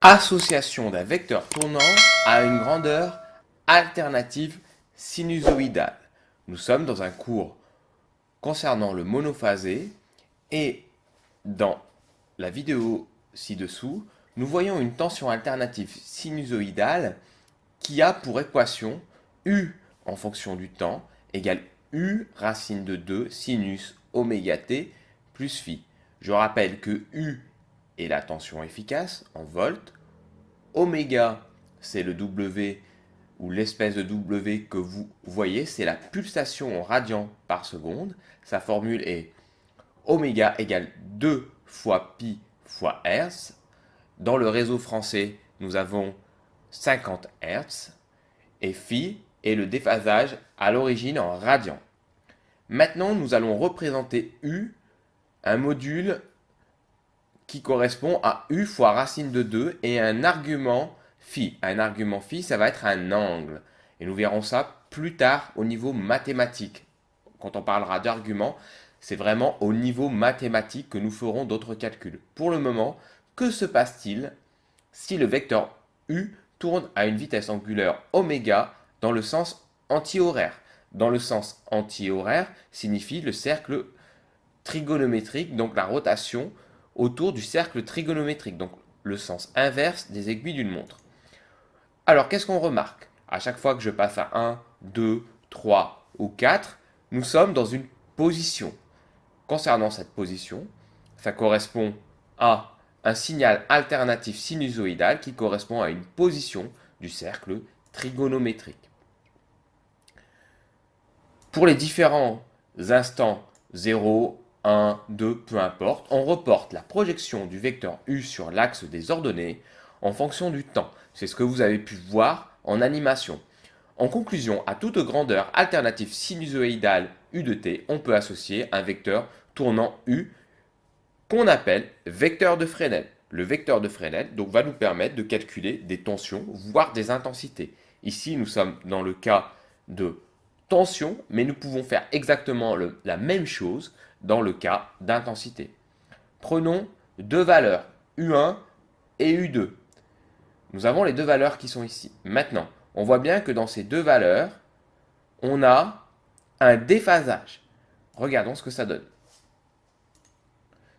Association d'un vecteur tournant à une grandeur alternative sinusoïdale. Nous sommes dans un cours concernant le monophasé et dans la vidéo ci-dessous, nous voyons une tension alternative sinusoïdale qui a pour équation U en fonction du temps égale U racine de 2 sinus oméga t plus phi. Je rappelle que U est la tension efficace en volts. Oméga, c'est le W ou l'espèce de W que vous voyez, c'est la pulsation en radians par seconde. Sa formule est oméga égale 2 fois pi fois Hertz. Dans le réseau français, nous avons 50 Hertz et phi est le déphasage à l'origine en radians. Maintenant, nous allons représenter U, un module qui correspond à U fois racine de 2 et un argument phi. Un argument phi, ça va être un angle. Et nous verrons ça plus tard au niveau mathématique. Quand on parlera d'argument, c'est vraiment au niveau mathématique que nous ferons d'autres calculs. Pour le moment, que se passe-t-il si le vecteur U tourne à une vitesse angulaire oméga dans le sens anti-horaire? Dans le sens anti-horaire signifie le cercle trigonométrique, donc la rotation autour du cercle trigonométrique, donc le sens inverse des aiguilles d'une montre. Alors, qu'est-ce qu'on remarque? À chaque fois que je passe à 1, 2, 3 ou 4, nous sommes dans une position. Concernant cette position, ça correspond à un signal alternatif sinusoïdal qui correspond à une position du cercle trigonométrique. Pour les différents instants 0, 1, 2, peu importe, on reporte la projection du vecteur U sur l'axe des ordonnées en fonction du temps. C'est ce que vous avez pu voir en animation. En conclusion, à toute grandeur alternative sinusoïdale U de t, on peut associer un vecteur tournant U qu'on appelle vecteur de Fresnel. Le vecteur de Fresnel donc, va nous permettre de calculer des tensions, voire des intensités. Ici, nous sommes dans le cas de tension, mais nous pouvons faire exactement la même chose dans le cas d'intensité. Prenons deux valeurs, U1 et U2. Nous avons les deux valeurs qui sont ici. Maintenant, on voit bien que dans ces deux valeurs, on a un déphasage. Regardons ce que ça donne.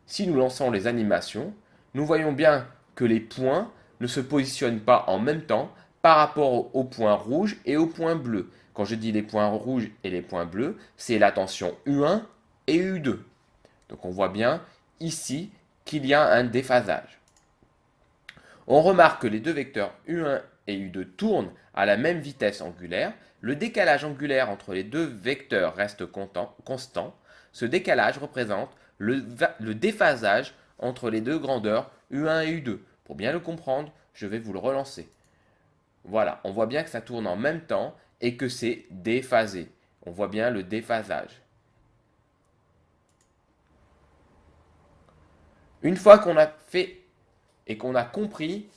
Si nous lançons les animations, nous voyons bien que les points ne se positionnent pas en même temps par rapport aux points rouges et aux points bleus. Quand je dis les points rouges et les points bleus, c'est la tension U1 et U2. Donc on voit bien ici qu'il y a un déphasage. On remarque que les deux vecteurs U1 et U2 tournent à la même vitesse angulaire. Le décalage angulaire entre les deux vecteurs reste constant. Ce décalage représente le déphasage entre les deux grandeurs U1 et U2. Pour bien le comprendre, je vais vous le relancer. Voilà, on voit bien que ça tourne en même temps et que c'est déphasé. On voit bien le déphasage. Une fois qu'on a fait et qu'on a compris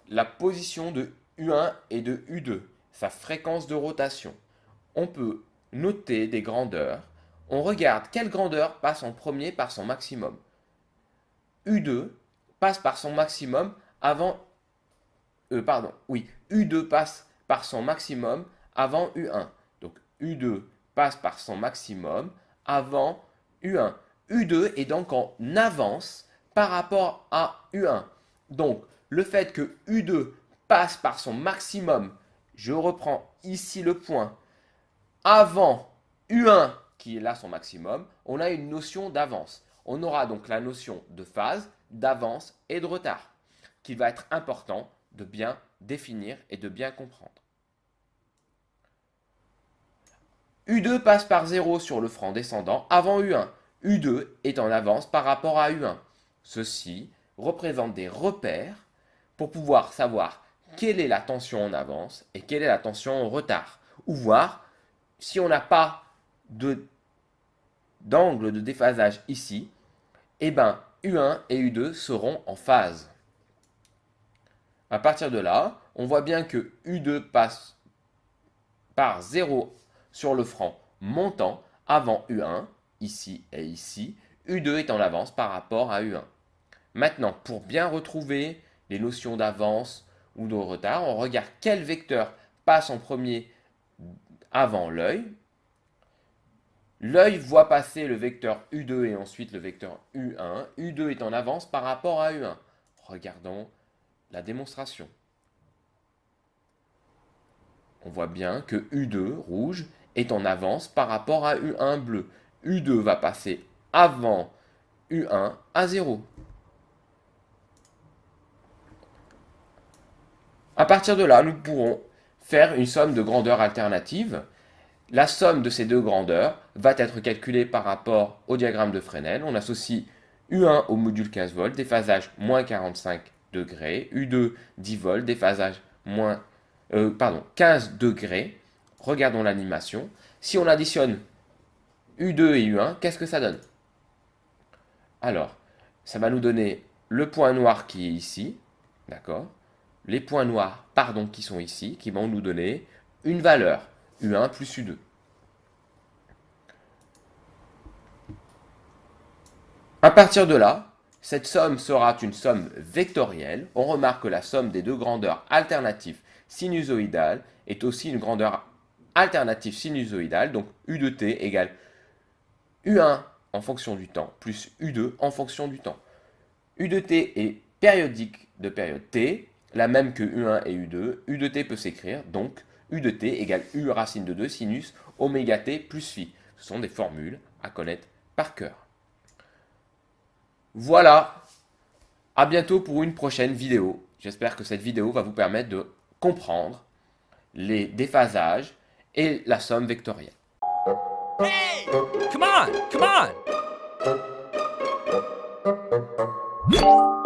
la position de U1 et de U2, sa fréquence de rotation, on peut noter des grandeurs. On regarde quelle grandeur passe en premier par son maximum. U2 passe par son maximum avant... U2 passe par son maximum avant U1. Donc U2 passe par son maximum avant U1. U2 est donc en avance par rapport à U1. Donc le fait que U2 passe par son maximum, je reprends ici le point, avant U1 qui est là son maximum, on a une notion d'avance. On aura donc la notion de phase, d'avance et de retard, qu'il va être important de bien définir et de bien comprendre. U2 passe par 0 sur le franc descendant avant U1. U2 est en avance par rapport à U1. Ceci représente des repères pour pouvoir savoir quelle est la tension en avance et quelle est la tension en retard. Ou voir si on n'a pas d'angle de déphasage ici, eh bien U1 et U2 seront en phase. À partir de là, on voit bien que U2 passe par 0 sur le franc montant avant U1, ici et ici. U2 est en avance par rapport à U1. Maintenant, pour bien retrouver les notions d'avance ou de retard. On regarde quel vecteur passe en premier avant l'œil. L'œil voit passer le vecteur U2 et ensuite le vecteur U1. U2 est en avance par rapport à U1. Regardons la démonstration. On voit bien que U2 rouge est en avance par rapport à U1 bleu. U2 va passer avant U1 à 0. À partir de là, nous pourrons faire une somme de grandeurs alternatives. La somme de ces deux grandeurs va être calculée par rapport au diagramme de Fresnel. On associe U1 au module 15 volts, déphasage moins 45 degrés, U2 10 volts, déphasage 15 degrés. Regardons l'animation. Si on additionne U2 et U1, qu'est-ce que ça donne? Alors, ça va nous donner le point noir qui est ici, d'accord? Les points noirs, qui sont ici, qui vont nous donner une valeur, U1 plus U2. À partir de là, cette somme sera une somme vectorielle. On remarque que la somme des deux grandeurs alternatives sinusoïdales est aussi une grandeur alternative sinusoïdale, donc U de t égale U1 en fonction du temps plus U2 en fonction du temps. U de t est périodique de période t, la même que U1 et U2. U de t peut s'écrire, donc U de t égale U racine de 2 sinus oméga t plus phi. Ce sont des formules à connaître par cœur. Voilà, à bientôt pour une prochaine vidéo. J'espère que cette vidéo va vous permettre de comprendre les déphasages et la somme vectorielle. Hey! Come on! Come on!